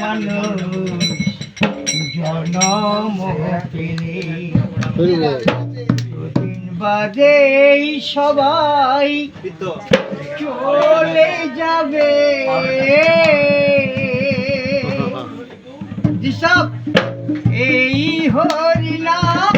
মানুষ জনম পেলে দুদিন বাদে সবাই চলে যাবে। দিশাব এই হরিনাম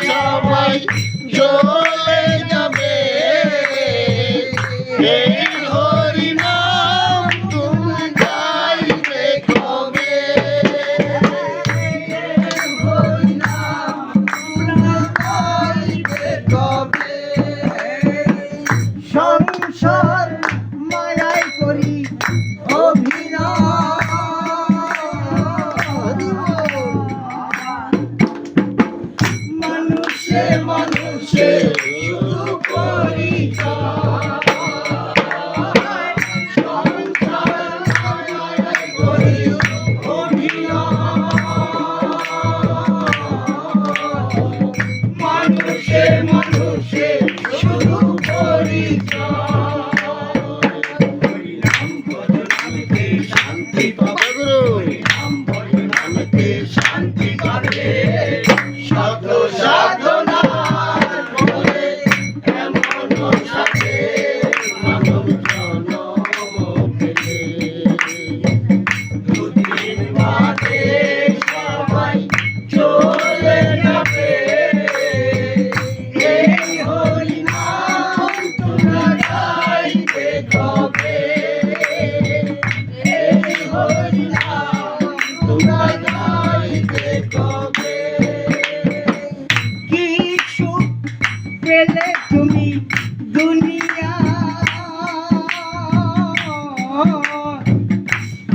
সবাই চলে যাবে। এই হরিনাম তুমি গাইবে কবে? সংসার মায়াই করি অভিনয়, মানুষে মানুষে শুধু পরিচয়। সংসার মায়াই করি অভিনয়, মানুষে মানুষে শুধু শান্তি পাবে, নাম ভজনামতে শান্তি পাবে। শত সাধনার ফলে এমন সাথে মানব জনম পেলে। দুদিন বাদে সবাই চলে যাবে। এই হরিনাম তোমরা গাইবে কবে? এই হরিনাম তোমরা গাইবে কবে? কি সুখ পেলে তুমি দুনিয়া,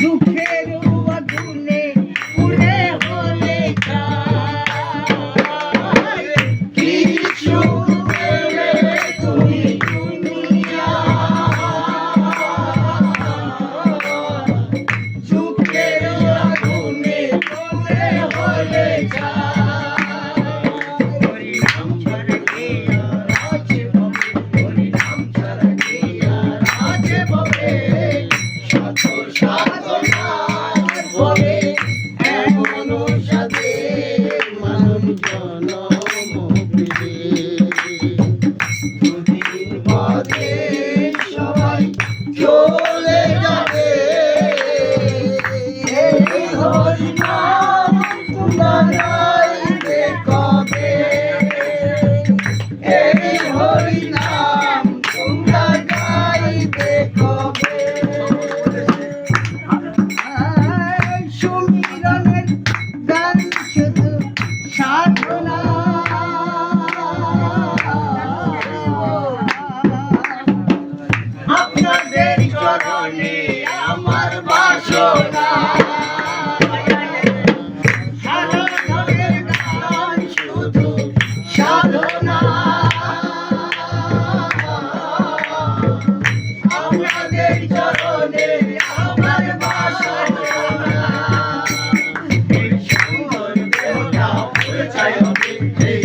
দুঃখের আগুনে পুড়ে হলে ছাই। কি সুখ পেলে তুমি দুনিয়া, দুঃখের আগুনে পুড়ে হলে ছাই। হরিনাম ছাড়া কে আর আছে ববে? হরিনাম ছাড়া কে আর আছে ববে? শত সাধনার ফলে এমন সাধে মানব জনম পেলে। দুদিন বাদে সবাই চলে যাবে। এই হরিনাম তোমরা গাইবে কবে? এই হরিনাম তোমরা গাইবে কবে? সুমিরনের গান শুধু সাধনা, আপনাদের চরণে আমার বাসনা। সাধনের গান শুধু সাধনা, আপনাদের চরণে আমার বাসনা। এই সুন্দর দেহটা পরিচয় হবে, এই